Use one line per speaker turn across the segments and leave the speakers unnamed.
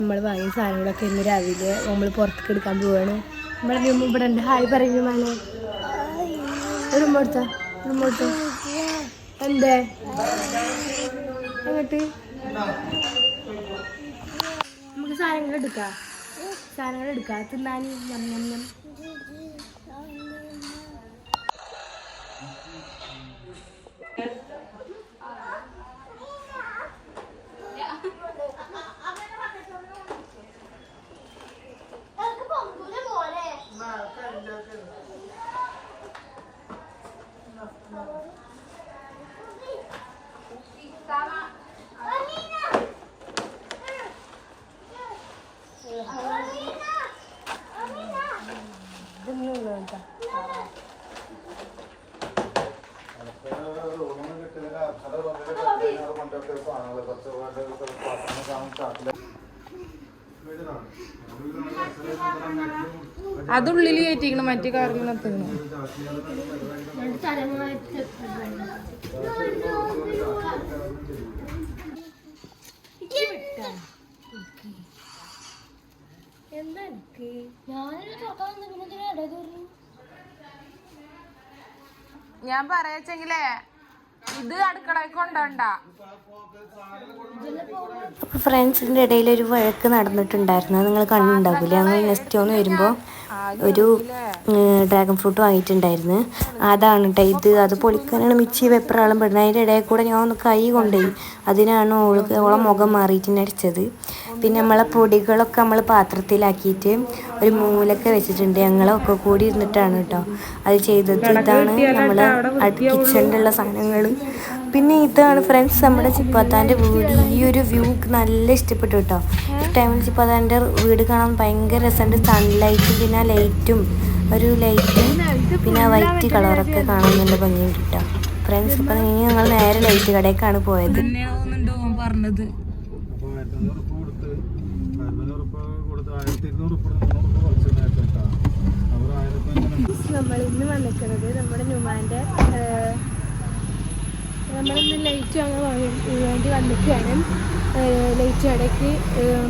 നമ്മൾ വാങ്ങിയ സാധനങ്ങളൊക്കെ ഇന്ന് രാവിലെ നമ്മൾ പുറത്തേക്ക് എടുക്കാൻ പോവാണ്. നമ്മുടെ ഇവിടെ ഉണ്ട്. ഹായ് പറയുന്നു മാനേ. റിമോട്ട് എന്തേ അങ്ങോട്ട് നമുക്ക് സാധനങ്ങൾ എടുക്കാം തിന്നാൻ.
അതുള്ളിൽ കയറ്റിക്കണം. മറ്റു കാര്യങ്ങളൊക്കെ
എന്താ
ഞാൻ പറയാച്ചെങ്കിലേ ഇത് അടുക്കളയിൽ കൊണ്ടോണ്ട.
അപ്പോൾ ഫ്രണ്ട്സിൻ്റെ ഇടയിൽ ഒരു വഴക്ക് നടന്നിട്ടുണ്ടായിരുന്നു. നിങ്ങൾ കണ്ടിട്ടുണ്ടാവില്ലേ? അങ്ങനെ നെക്സ്റ്റ് ഒന്ന് വരുമ്പോൾ ഒരു ഡ്രാഗൺ ഫ്രൂട്ട് വാങ്ങിയിട്ടുണ്ടായിരുന്നു. അതാണ് കേട്ടോ അത് പൊളിക്കാനാണ് മിച്ചി വെപ്രാളം പെടുന്നത്. അതിൻ്റെ ഇടയിൽ കൂടെ ഞാൻ ഒന്ന് കൈ കൊണ്ടുപോയി. അതിനാണ് ഓളെ മുഖം മാറിയിട്ട് അടിച്ചത്. പിന്നെ നമ്മളെ പൊടികളൊക്കെ നമ്മൾ പാത്രത്തിലാക്കിയിട്ട് ഒരു മൂലൊക്കെ വെച്ചിട്ടുണ്ട്. ഞങ്ങളൊക്കെ കൂടി ഇരുന്നിട്ടാണ് കേട്ടോ അത് ചെയ്തത്. ഇതാണ് നമ്മളെ കിച്ചണിലുള്ള സാധനങ്ങൾ. പിന്നെ ഇതാണ് ഫ്രണ്ട്സ് നമ്മുടെ ചിപ്പാത്താൻ്റെ വീട്. ഈ ഒരു വ്യൂ നല്ല ഇഷ്ടപ്പെട്ടു കേട്ടോ. ഈ ടൈമിൽ ചിപ്പാത്താൻ്റെ വീട് കാണാൻ ഭയങ്കര രസമുണ്ട്. സൺലൈറ്റും പിന്നെ ലൈറ്റും പിന്നെ വൈറ്റ് കളറൊക്കെ കാണാൻ നല്ല ഭംഗിയുണ്ട് കേട്ടോ ഫ്രണ്ട്സ്. അപ്പം ഞങ്ങൾ നേരെ ലൈറ്റ് കടയിലേക്കാണ് പോയത്.
പറഞ്ഞത്
നമ്മൾ ഇന്ന് വന്നിരിക്കുന്നത് നമ്മുടെ ന്യൂമാൻ്റെ നമ്മളിന്ന് ലൈറ്റ് വാങ്ങാൻ വേണ്ടി വന്നിരിക്കുകയാണ്. ലൈറ്റ് കടയ്ക്ക്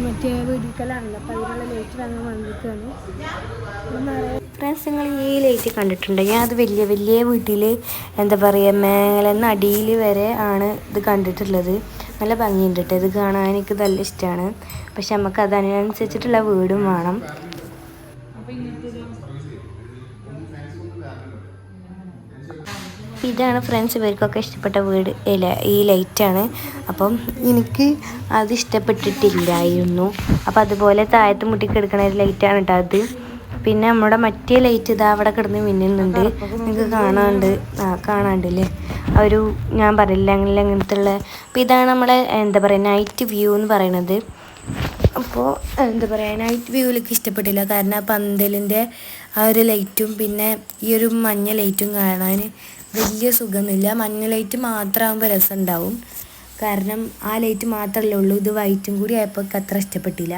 മറ്റേ വീടിക്കലാണല്ലോ, അപ്പോൾ അതിനുള്ള ലൈറ്റ് വാങ്ങാൻ വന്നിരിക്കുകയാണ്.
ഫ്രണ്ട്സ് നിങ്ങൾ ഈ ലൈറ്റ് കണ്ടിട്ടുണ്ട്? ഞാൻ അത് വലിയ വലിയ വീട്ടിൽ എന്താ പറയുക മേലെന്ന് അടിയിൽ വരെ ആണ് ഇത് കണ്ടിട്ടുള്ളത്. നല്ല ഭംഗിയുണ്ട് കേട്ടോ. ഇത് കാണാൻ എനിക്ക് നല്ല ഇഷ്ടമാണ്. പക്ഷെ നമുക്ക് അതിനനുസരിച്ചിട്ടുള്ള വീടും വേണം. ഇതാണ് ഫ്രണ്ട്സ് ഇവർക്കൊക്കെ ഇഷ്ടപ്പെട്ട വീട് ഈ ലൈറ്റാണ്. അപ്പം എനിക്ക് അത് ഇഷ്ടപ്പെട്ടിട്ടില്ലായിരുന്നു. അപ്പം അതുപോലെ താഴത്ത് മുട്ടിക്ക് എടുക്കണ ഒരു ലൈറ്റാണ് കേട്ടോ അത്. പിന്നെ നമ്മുടെ മറ്റേ ലൈറ്റ് ഇതാ അവിടെ കിടന്ന് മിന്നുന്നുണ്ട്. നിങ്ങൾക്ക് കാണാണ്ടല്ലേ ആ ഒരു ഞാൻ പറയില്ല അങ്ങനത്തെ ഉള്ള. അപ്പോൾ ഇതാണ് നമ്മളെ എന്താ പറയുക നൈറ്റ് വ്യൂ എന്ന് പറയണത്. അപ്പോൾ എന്താ പറയുക നൈറ്റ് വ്യൂവിലേക്ക് ഇഷ്ടപ്പെട്ടില്ല. കാരണം ആ പന്തലിൻ്റെ ആ ഒരു ലൈറ്റും പിന്നെ ഈ ഒരു മഞ്ഞ ലൈറ്റും കാണാൻ വലിയ സുഖമൊന്നുമില്ല. മഞ്ഞ ലൈറ്റ് മാത്രമാകുമ്പോൾ രസമുണ്ടാവും. കാരണം ആ ലൈറ്റ് മാത്രമല്ലേ ഉള്ളൂ. ഇത് വൈറ്റും കൂടി ആയപ്പോൾ അത്ര ഇഷ്ടപ്പെട്ടില്ല.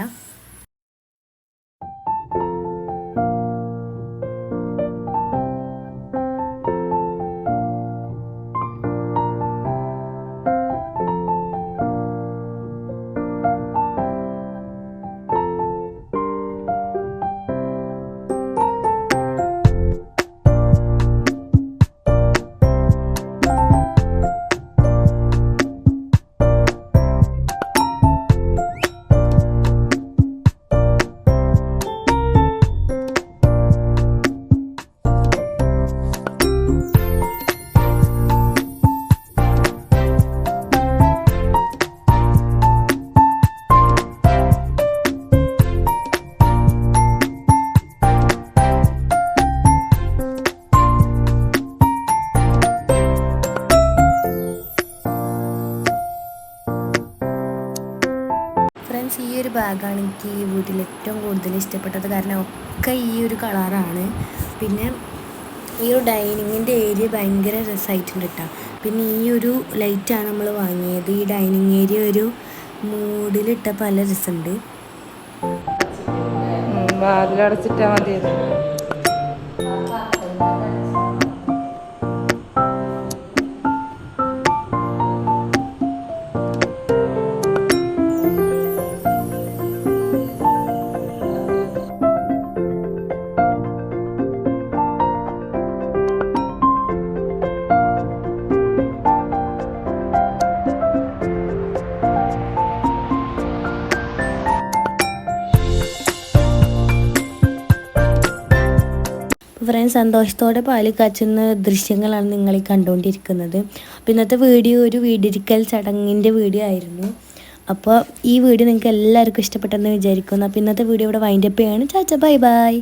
ഫ്രണ്ട്സ് ഈ ഒരു ബാഗാണ് എനിക്ക് ഈ വീട്ടിൽ ഏറ്റവും കൂടുതൽ ഇഷ്ടപ്പെട്ടത്. കാരണം ഒക്കെ ഈ ഒരു കളറാണ്. പിന്നെ ഈ ഒരു ഡൈനിങ്ങിൻ്റെ ഏരിയ ഭയങ്കര രസമായിട്ടുണ്ട് കേട്ടോ. പിന്നെ ഈ ഒരു ലൈറ്റാണ് നമ്മൾ വാങ്ങിയത്. ഈ ഡൈനിങ് ഏരിയ ഒരു മൂഡിലിട്ട പല രസമുണ്ട്.
വാതിലടച്ചിട്ടാൽ മതി.
ഫ്രണ്ട്സ് സന്തോഷത്തോടെ പാല് കാച്ചുന്ന ദൃശ്യങ്ങളാണ് നിങ്ങൾ ഈ കണ്ടുകൊണ്ടിരിക്കുന്നത്. അപ്പോൾ ഇന്നത്തെ വീഡിയോ ഒരു വീടിരിക്കൽ ചടങ്ങിൻ്റെ വീഡിയോ ആയിരുന്നു. അപ്പോൾ ഈ വീഡിയോ നിങ്ങൾക്ക് എല്ലാവർക്കും ഇഷ്ടപ്പെട്ടെന്ന് വിചാരിക്കുന്നു. അപ്പോൾ ഇന്നത്തെ വീഡിയോ ഇവിടെ വൈൻഡപ്പ് ചെയ്യാണ്. ചാച്ച ബൈ ബൈ.